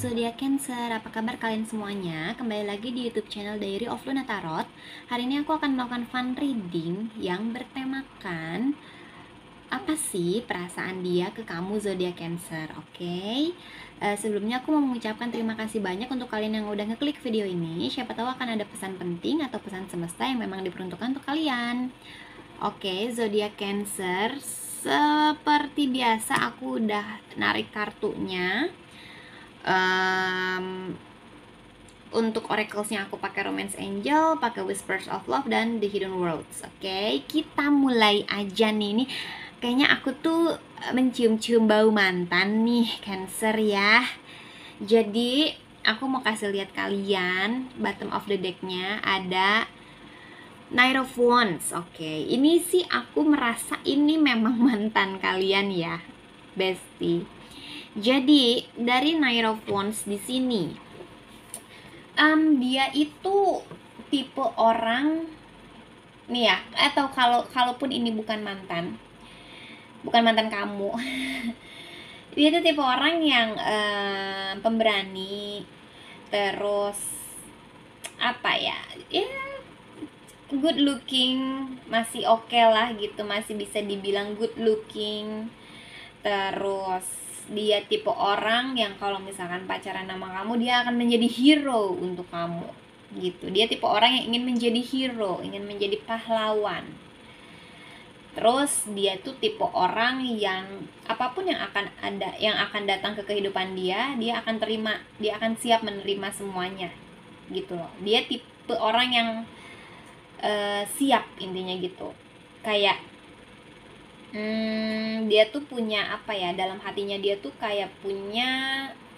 zodiak Cancer, apa kabar kalian semuanya? Kembali lagi di YouTube channel Diary of Luna Tarot. Hari ini aku akan melakukan fun reading yang bertemakan apa sih perasaan dia ke kamu zodiak Cancer, oke? Sebelumnya aku mau mengucapkan terima kasih banyak untuk kalian yang udah ngeklik video ini. Siapa tahu akan ada pesan penting atau pesan semesta yang memang diperuntukkan untuk kalian. Oke, zodiak Cancer, seperti biasa aku udah narik kartunya. Untuk oraclesnya aku pakai Romance Angel, pakai Whispers of Love, dan The Hidden Worlds. Oke, kita mulai aja nih. Nih kayaknya aku tuh mencium-cium bau mantan nih, Cancer ya. Jadi aku mau kasih lihat kalian bottom of the decknya ada Knight of Wands. Oke, ini sih aku merasa ini memang mantan kalian ya, bestie. Jadi dari Knight of Wands di sini, dia itu tipe orang nih ya, atau kalaupun ini bukan mantan kamu, dia itu tipe orang yang pemberani, terus apa ya, good looking, masih oke lah gitu, masih bisa dibilang good looking. Terus dia tipe orang yang kalau misalkan pacaran sama kamu, dia akan menjadi hero untuk kamu gitu. Dia tipe orang yang ingin menjadi hero, ingin menjadi pahlawan. Terus dia tuh tipe orang yang apapun yang akan datang ke kehidupan dia akan terima, dia akan siap menerima semuanya gitu loh. Dia tipe orang yang siap, intinya gitu. Kayak dia tuh punya apa ya, dalam hatinya dia tuh kayak punya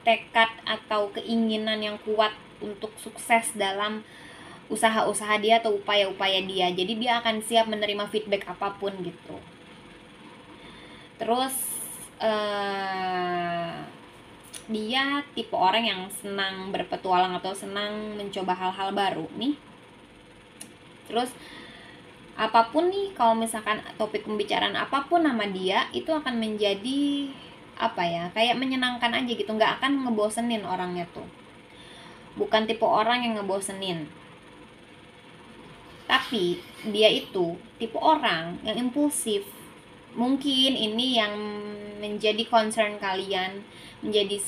tekad atau keinginan yang kuat untuk sukses dalam usaha-usaha dia atau upaya-upaya dia. Jadi dia akan siap menerima feedback apapun gitu. Terus dia tipe orang yang senang berpetualang atau senang mencoba hal-hal baru nih. Terus apapun nih, kalau misalkan topik pembicaraan apapun nama dia, itu akan menjadi apa ya, kayak menyenangkan aja gitu, nggak akan ngebosenin orangnya tuh. Bukan tipe orang yang ngebosenin. Tapi dia itu tipe orang yang impulsif. Mungkin ini yang menjadi concern kalian, menjadi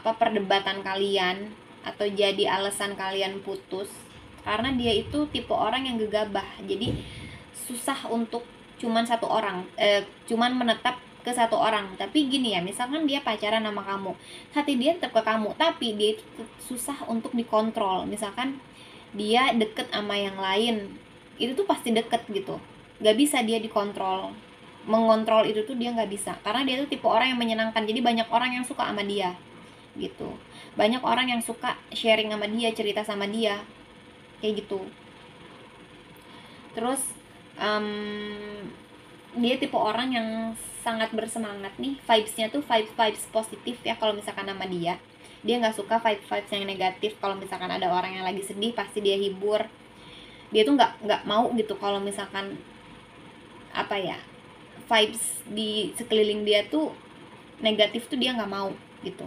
perdebatan kalian, atau jadi alasan kalian putus. Karena dia itu tipe orang yang gegabah. Jadi susah untuk cuman menetap ke satu orang. Tapi gini ya, misalkan dia pacaran sama kamu, hati dia tetap ke kamu, tapi dia itu susah untuk dikontrol. Misalkan dia deket sama yang lain, itu tuh pasti deket gitu, gak bisa dia dikontrol. Mengontrol itu tuh dia gak bisa, karena dia tuh tipe orang yang menyenangkan. Jadi banyak orang yang suka sama dia gitu, banyak orang yang suka sharing sama dia, cerita sama dia, kayak gitu. Terus dia tipe orang yang sangat bersemangat nih, vibes-nya tuh vibes positif ya. Kalau misalkan sama dia nggak suka vibes yang negatif. Kalau misalkan ada orang yang lagi sedih, pasti dia hibur. Dia tuh nggak mau gitu kalau misalkan apa ya, vibes di sekeliling dia tuh negatif tuh dia nggak mau gitu.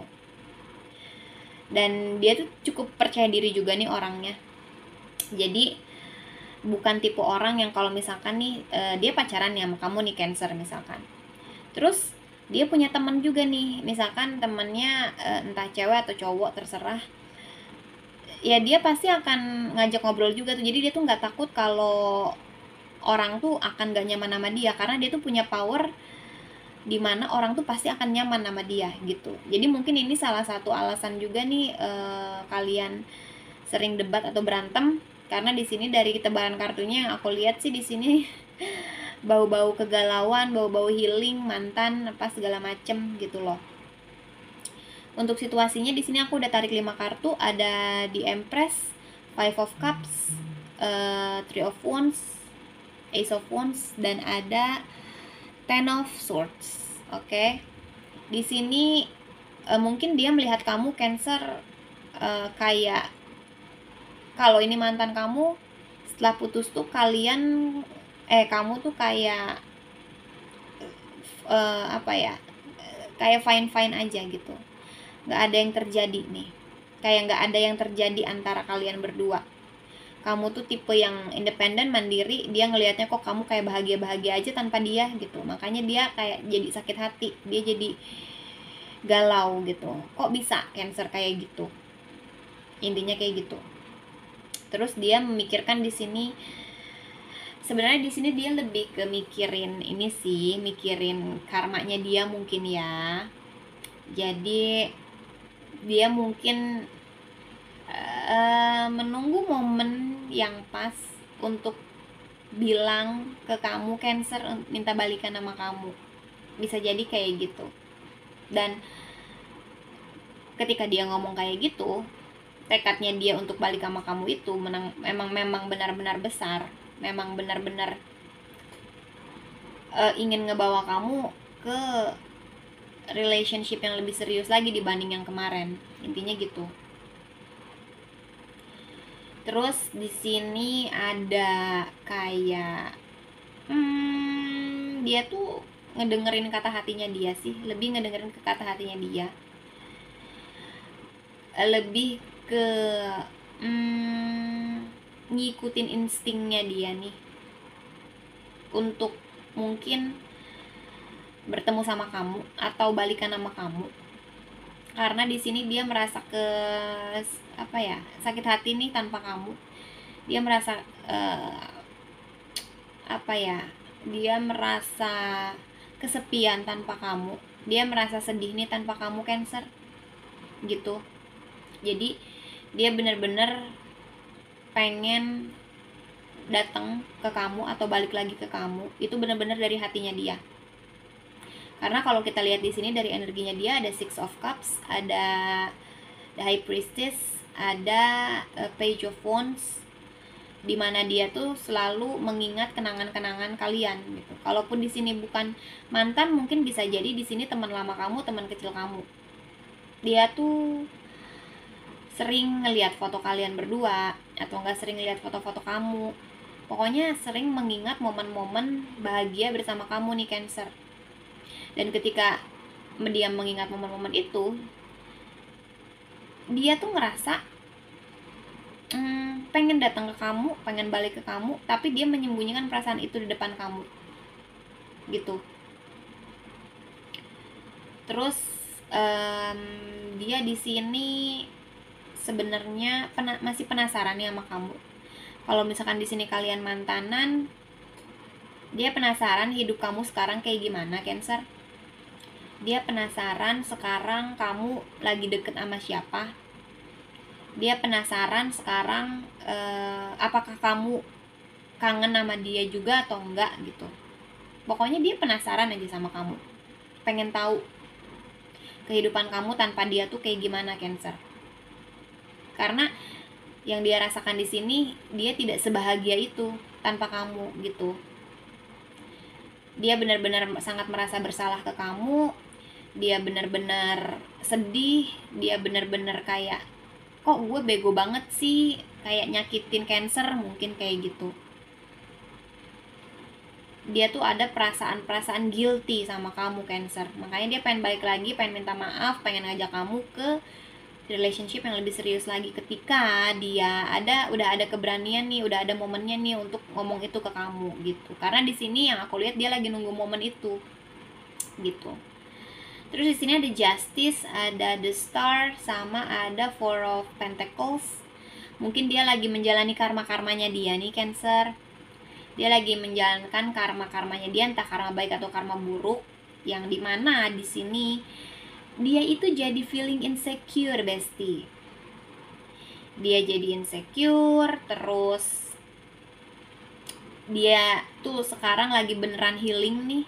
Dan dia tuh cukup percaya diri juga nih orangnya. Jadi bukan tipe orang yang kalau misalkan nih dia pacaran ya sama kamu nih Cancer misalkan, terus dia punya teman juga nih, misalkan temannya entah cewek atau cowok terserah ya, dia pasti akan ngajak ngobrol juga tuh. Jadi dia tuh nggak takut kalau orang tuh akan gak nyaman sama dia, karena dia tuh punya power dimana orang tuh pasti akan nyaman sama dia gitu. Jadi mungkin ini salah satu alasan juga nih kalian sering debat atau berantem, karena di sini dari tebaran kartunya yang aku lihat sih di sini bau-bau kegalauan, bau-bau healing, mantan, apa segala macem gitu loh. Untuk situasinya di sini aku udah tarik 5 kartu, ada di Empress, Five of Cups, Three of Wands, Ace of Wands, dan ada Ten of Swords. Oke. Di sini mungkin dia melihat kamu Cancer kayak kalau ini mantan kamu, setelah putus tuh kamu tuh kayak apa ya, kayak fine aja gitu, nggak ada yang terjadi nih, kayak nggak ada yang terjadi antara kalian berdua. Kamu tuh tipe yang independen, mandiri, dia ngelihatnya kok kamu kayak bahagia-bahagia aja tanpa dia gitu, makanya dia kayak jadi sakit hati, dia jadi galau gitu. Kok bisa Cancer kayak gitu, intinya kayak gitu. Terus dia memikirkan di sini, sebenarnya di sini dia lebih ke mikirin ini sih, mikirin karmanya dia mungkin ya. Jadi dia mungkin menunggu momen yang pas untuk bilang ke kamu Cancer, minta balikan sama kamu, bisa jadi kayak gitu. Dan ketika dia ngomong kayak gitu, tekadnya dia untuk balik sama kamu itu memang benar-benar besar, memang benar-benar ingin ngebawa kamu ke relationship yang lebih serius lagi dibanding yang kemarin, intinya gitu. Terus di sini ada kayak dia tuh ngedengerin kata hatinya dia sih, lebih ngedengerin ke kata hatinya dia, lebih ke ngikutin instingnya dia nih untuk mungkin bertemu sama kamu atau balikan sama kamu. Karena di sini dia merasa sakit hati nih tanpa kamu. Dia merasa dia merasa kesepian tanpa kamu. Dia merasa sedih nih tanpa kamu Cancer gitu. Jadi dia benar-benar pengen datang ke kamu atau balik lagi ke kamu, itu benar-benar dari hatinya dia. Karena kalau kita lihat di sini dari energinya dia ada Six of Cups, ada The High Priestess, ada Page of Wands, dimana dia tuh selalu mengingat kenangan-kenangan kalian gitu. Kalaupun di sini bukan mantan, mungkin bisa jadi di sini teman lama kamu, teman kecil kamu. Dia tuh sering ngelihat foto kalian berdua, atau enggak sering lihat foto-foto kamu. Pokoknya sering mengingat momen-momen bahagia bersama kamu nih Cancer. Dan ketika dia mengingat momen-momen itu, dia tuh ngerasa pengen datang ke kamu, pengen balik ke kamu, tapi dia menyembunyikan perasaan itu di depan kamu gitu. Terus dia di sini sebenarnya masih penasaran nih sama kamu. Kalau misalkan di sini kalian mantanan, dia penasaran hidup kamu sekarang kayak gimana Cancer. Dia penasaran sekarang kamu lagi deket sama siapa. Dia penasaran sekarang apakah kamu kangen sama dia juga atau enggak gitu. Pokoknya dia penasaran aja sama kamu, pengen tahu kehidupan kamu tanpa dia tuh kayak gimana Cancer. Karena yang dia rasakan di sini, dia tidak sebahagia itu tanpa kamu gitu. Dia benar-benar sangat merasa bersalah ke kamu. Dia benar-benar sedih. Dia benar-benar kayak, kok gue bego banget sih, kayak nyakitin Cancer, mungkin kayak gitu. Dia tuh ada perasaan guilty sama kamu Cancer. Makanya dia pengen balik lagi, pengen minta maaf, pengen ngajak kamu ke relationship yang lebih serius lagi ketika dia udah ada keberanian nih, udah ada momennya nih untuk ngomong itu ke kamu gitu. Karena di sini yang aku lihat dia lagi nunggu momen itu gitu. Terus di sini ada Justice, ada The Star, sama ada Four of Pentacles. Mungkin dia lagi menjalani karma-karmanya dia nih Cancer. Dia lagi menjalankan karma-karmanya dia, entah karma baik atau karma buruk, yang dimana di sini dia itu jadi feeling insecure bestie. Dia jadi insecure, terus dia tuh sekarang lagi beneran healing nih.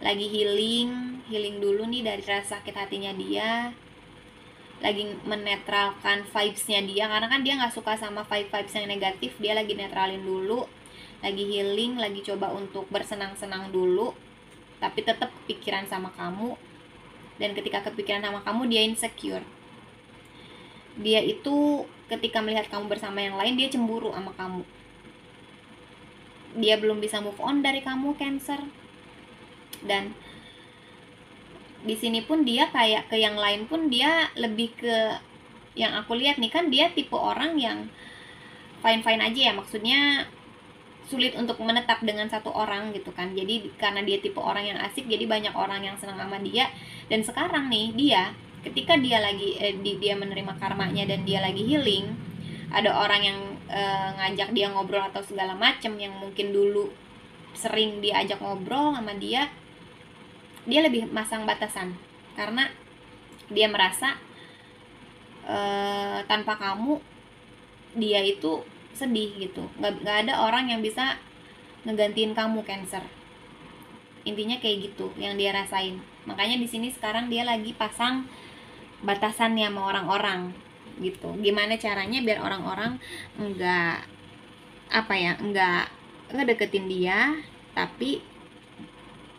Lagi healing dulu nih dari rasa sakit hatinya dia. Lagi menetralkan vibes-nya dia, karena kan dia gak suka sama vibes yang negatif. Dia lagi netralin dulu, lagi healing, lagi coba untuk bersenang-senang dulu, tapi tetap kepikiran sama kamu. Dan ketika kepikiran sama kamu, dia insecure. Dia itu ketika melihat kamu bersama yang lain, dia cemburu sama kamu. Dia belum bisa move on dari kamu Cancer. Dan di sini pun dia kayak ke yang lain pun dia lebih ke, yang aku lihat nih kan dia tipe orang yang fine-fine aja ya, maksudnya sulit untuk menetap dengan satu orang gitu kan. Jadi karena dia tipe orang yang asik, jadi banyak orang yang senang sama dia. Dan sekarang nih dia, ketika dia lagi dia menerima karmanya dan dia lagi healing, ada orang yang ngajak dia ngobrol atau segala macem yang mungkin dulu sering diajak ngobrol sama dia lebih masang batasan karena dia merasa tanpa kamu dia itu sedih gitu. Nggak ada orang yang bisa ngegantiin kamu, Cancer. Intinya kayak gitu yang dia rasain. Makanya di sini sekarang dia lagi pasang batasannya sama orang-orang gitu. Gimana caranya biar orang-orang enggak ngedeketin dia, tapi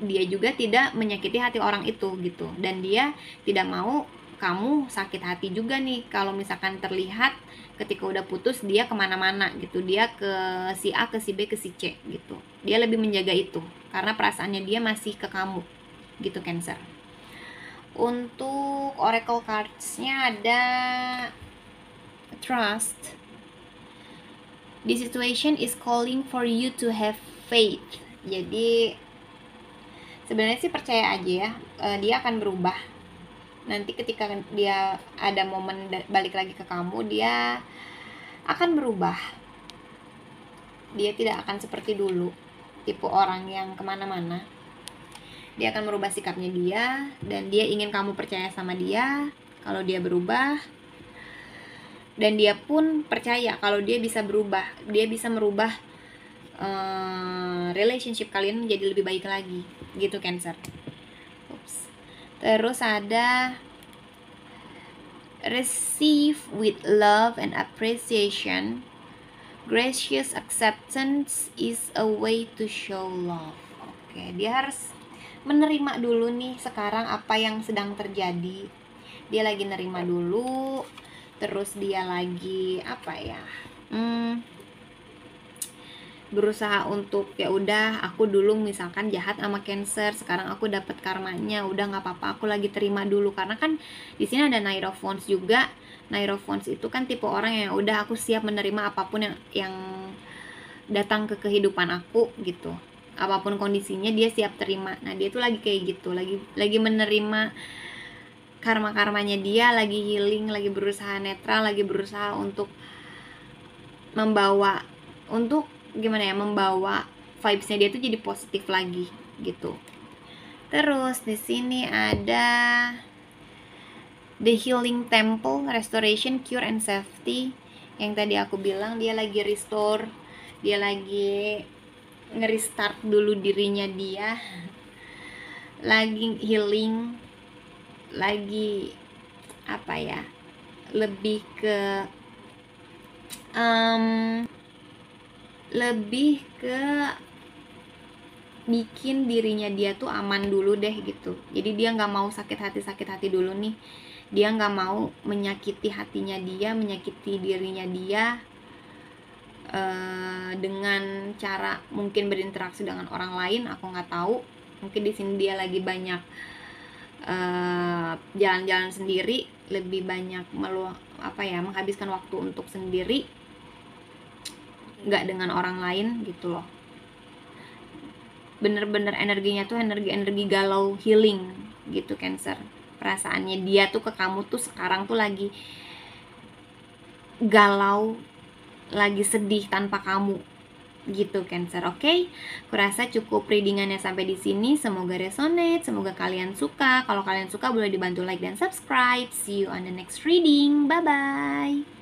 dia juga tidak menyakiti hati orang itu gitu. Dan dia tidak mau kamu sakit hati juga nih kalau misalkan terlihat ketika udah putus dia kemana-mana gitu, dia ke si A, ke si B, ke si C gitu. Dia lebih menjaga itu karena perasaannya dia masih ke kamu gitu, Cancer. Untuk oracle cards-nya ada Trust. The situation is calling for you to have faith. Jadi sebenarnya sih percaya aja ya, dia akan berubah. Nanti ketika dia ada momen balik lagi ke kamu, dia akan berubah. Dia tidak akan seperti dulu, tipe orang yang kemana-mana. Dia akan merubah sikapnya dia, dan dia ingin kamu percaya sama dia kalau dia berubah. Dan dia pun percaya kalau dia bisa berubah, dia bisa merubah relationship kalian menjadi lebih baik lagi gitu, Cancer. Terus ada receive with love and appreciation. Gracious acceptance is a way to show love. Oke, dia harus menerima dulu nih sekarang apa yang sedang terjadi. Dia lagi nerima dulu. Terus dia lagi berusaha untuk ya udah, aku dulu misalkan jahat sama Cancer, sekarang aku dapat karmanya, udah nggak apa-apa, aku lagi terima dulu. Karena kan di sini ada Knight of Wands juga. Knight of Wands itu kan tipe orang yang udah, aku siap menerima apapun yang datang ke kehidupan aku gitu, apapun kondisinya dia siap terima. Nah dia tuh lagi kayak gitu, lagi menerima karma-karmanya dia, lagi healing, lagi berusaha netral, lagi berusaha untuk membawa vibes-nya dia tuh jadi positif lagi gitu. Terus di sini ada The Healing Temple, Restoration, Cure and Safety. Yang tadi aku bilang dia lagi restore, dia lagi nge-restart dulu dirinya dia, lagi healing, lagi lebih ke bikin dirinya dia tuh aman dulu deh gitu. Jadi dia nggak mau sakit hati dulu nih. Dia nggak mau menyakiti hatinya dia, menyakiti dirinya dia dengan cara mungkin berinteraksi dengan orang lain. Aku nggak tahu. Mungkin di sini dia lagi banyak jalan-jalan sendiri, lebih banyak menghabiskan waktu untuk sendiri, nggak dengan orang lain gitu loh. Bener-bener energinya tuh energi galau healing gitu, Cancer. Perasaannya dia tuh ke kamu tuh sekarang tuh lagi galau, lagi sedih tanpa kamu gitu, Cancer. Oke, kurasa cukup readingannya sampai di sini. Semoga resonate, semoga kalian suka. Kalau kalian suka boleh dibantu like dan subscribe. See you on the next reading. Bye bye.